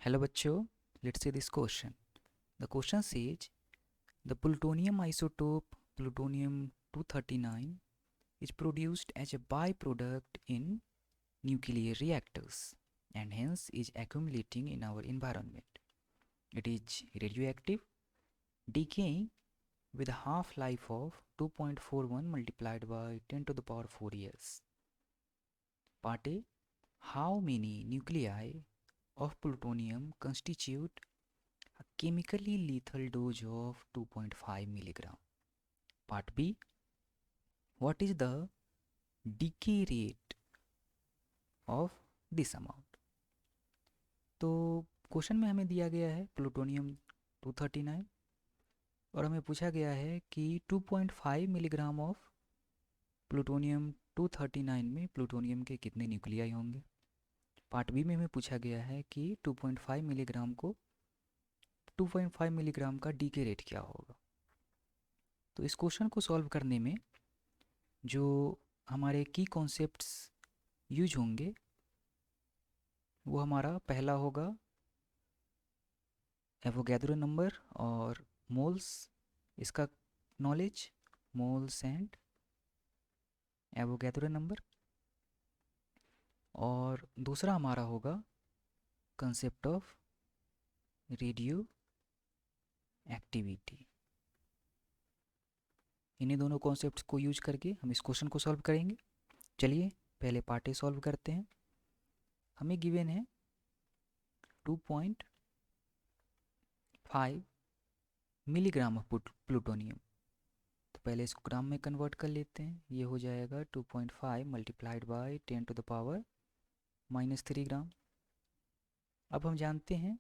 Hello बच्चों, let's see this question. The question says the plutonium isotope plutonium-239 is produced as a byproduct in nuclear reactors and hence is accumulating in our environment. It is radioactive, decaying with a half-life of 2.41 multiplied by 10 to the power 4 years. Part A. How many nuclei of plutonium constitute a chemically lethal dose of 2.5 milligram. Part B. What is the decay rate of this amount? तो question में हमें दिया गया है plutonium 239 और हमें पूछा गया है कि 2.5 मिलीग्राम ऑफ प्लूटोनियम 239 में प्लूटोनियम के कितने न्यूक्लियाई होंगे। पार्ट बी में हमें पूछा गया है कि 2.5 मिलीग्राम को 2.5 मिलीग्राम का डीके रेट क्या होगा। तो इस क्वेश्चन को सॉल्व करने में जो हमारे की कॉन्सेप्ट्स यूज होंगे वो हमारा पहला होगा एवोगैड्रो नंबर और मोल्स, इसका knowledge, moles and Avogadro number. और दूसरा हमारा होगा कंसेप्ट ऑफ रेडियो एक्टिविटी। इन्हीं दोनों कॉन्सेप्ट्स को यूज करके हम इस क्वेश्चन को सॉल्व करेंगे। चलिए पहले पार्ट ए सॉल्व करते हैं। हमें गिवन है 2.5 मिलीग्राम ऑफ प्लूटोनियम। तो पहले इसको ग्राम में कन्वर्ट कर लेते हैं। ये हो जाएगा 2.5 multiplied by 10 to the power -3 gram. अब हम जानते हैं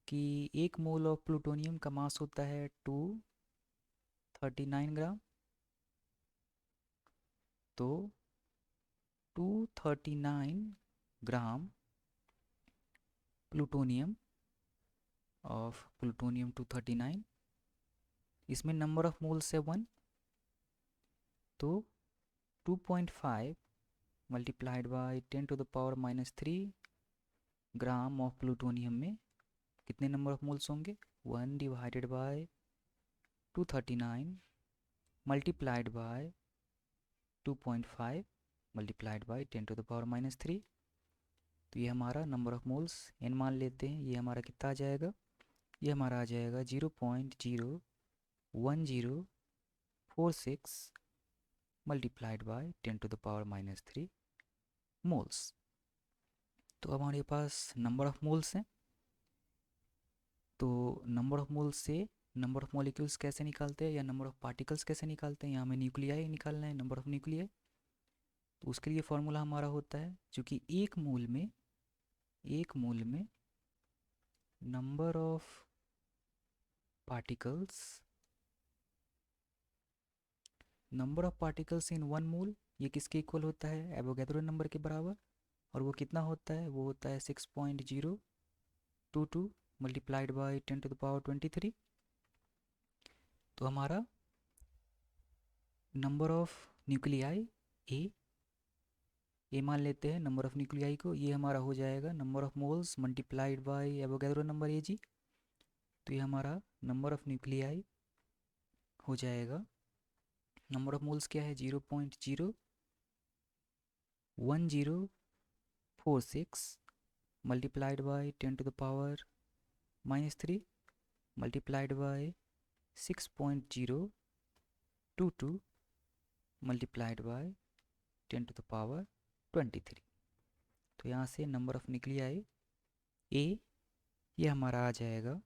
कि 1 मोल ऑफ प्लूटोनियम का मास होता है 239 ग्राम। तो 239 ग्राम प्लूटोनियम ऑफ प्लूटोनियम 239, इसमें नंबर ऑफ मोल्स है 1। तो 2.5 multiplied by 10 to the power -3 gram of plutonium में कितने नंबर ऑफ मोल्स होंगे? 1 divided by 239 multiplied by 2.5 multiplied by 10 to the power -3। तो ये हमारा नंबर ऑफ मोल्स n मान लेते हैं। ये हमारा कितना आ जाएगा? ये हमारा आ जाएगा 0.01046 multiplied by 10 to the power -3 moles. तो अब हमारे पास नंबर ऑफ मोल्स हैं। तो नंबर ऑफ मोल्स से नंबर ऑफ मॉलिक्यूल्स कैसे निकालते हैं या नंबर ऑफ पार्टिकल्स कैसे निकालते हैं? यहाँ हमें न्यूक्लियाई निकालना है, नंबर ऑफ न्यूक्लियाई। तो उसके लिए फॉर्मूला हमारा होता है, चूँकि एक मोल में नंबर ऑफ पार्टिकल्स इन 1 मोल, ये किसके इक्वल होता है? एवोगैड्रो नंबर के बराबर। और वो कितना होता है? वो होता है 6.022 multiplied by 10 to the power 23। तो हमारा नंबर ऑफ न्यूक्लियाई ए मान लेते हैं नंबर ऑफ न्यूक्लियाई को। ये हमारा हो जाएगा number of moles multiplied by Avogadro number Ag। तो ये हमारा नंबर ऑफ न्यूक्लियाई हो जाएगा, नंबर ऑफ मोल्स क्या है? 0.01046 multiplied by 10 to the power -3 multiplied by 6.022 multiplied by 10 to the power 23। तो यहाँ से नंबर ऑफ न्यूक्लियाई ए ये हमारा आ जाएगा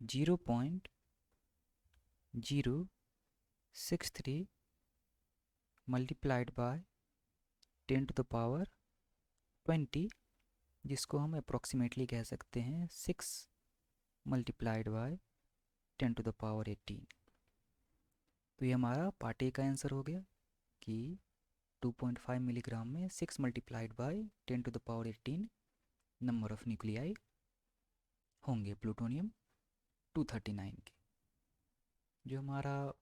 0.063 multiplied by 10 to the power 20, जिसको हम अप्रॉक्सीमेटली कह सकते हैं 6 multiplied by 10 to the power 18। तो ये हमारा पार्ट ए का आंसर हो गया कि 2.5 मिलीग्राम में 6 multiplied by 10 to the power 18 number of nuclei होंगे प्लूटोनियम 239 के। जो हमारा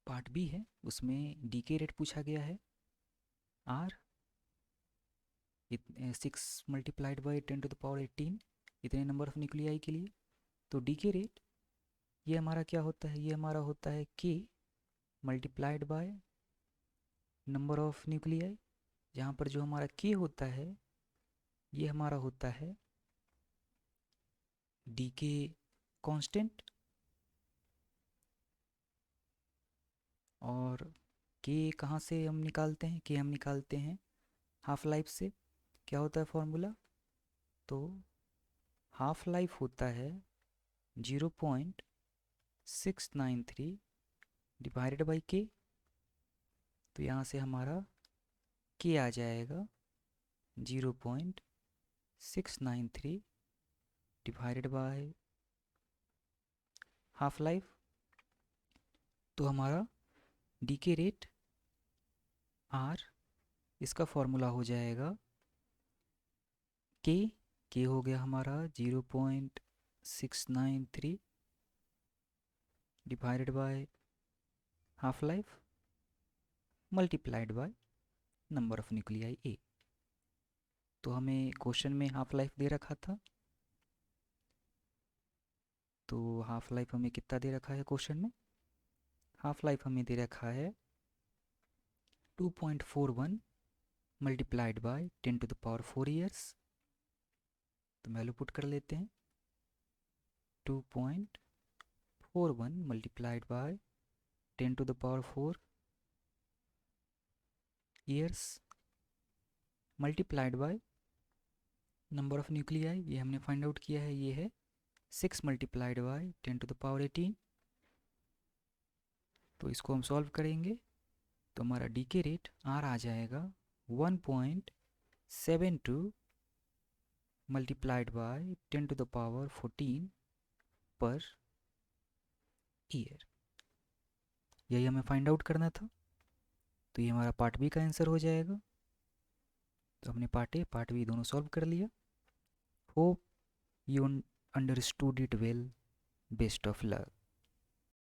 पार्ट बी है उसमें डीके रेट पूछा गया है आर। 6 मल्टीप्लाइड बाई 10⁻18 इतने नंबर ऑफ न्यूक्लियाई के लिए। तो डीके रेट ये हमारा क्या होता है, ये हमारा होता है के multiplied by number of nuclei, जहाँ पर जो हमारा के होता है ये हमारा होता है डीके कांस्टेंट, और के कहाँ से हम निकालते हैं, के हम निकालते हैं हाफ लाइफ से। क्या होता है फॉर्मूला, तो हाफ लाइफ होता है 0.693 डिवाइडेड बाई के। तो यहाँ से हमारा के आ जाएगा 0.693 डिवाइडेड बाय हाफ लाइफ। तो हमारा डीके रेट आर, इसका फॉर्मूला हो जाएगा के हो गया हमारा 0.693 divided by half life multiplied by number of nuclei A. तो हमें क्वेश्चन में हाफ लाइफ दे रखा था, तो हाफ लाइफ हमें कितना दे रखा है क्वेश्चन में, हाफ लाइफ हमें दे रखा है 2.41 मल्टीप्लाइड बाय 10⁻4 ईयर्स। तो वैल्यू पुट कर लेते हैं, 2.41 multiplied by 10⁻4 years multiplied by number of nuclei, ये हमने फाइंड आउट किया है, ये है 6 मल्टीप्लाइड बाय 10⁻18। तो इसको हम सॉल्व करेंगे तो हमारा डीके रेट आर आ जाएगा 1.72 मल्टीप्लाइड बाय 10⁻14 पर ईयर। यही हमें फाइंड आउट करना था। तो ये हमारा पार्ट बी का आंसर हो जाएगा। तो हमने पार्ट ए पार्ट बी दोनों सॉल्व कर लिया। Hope you understood it well, best of luck.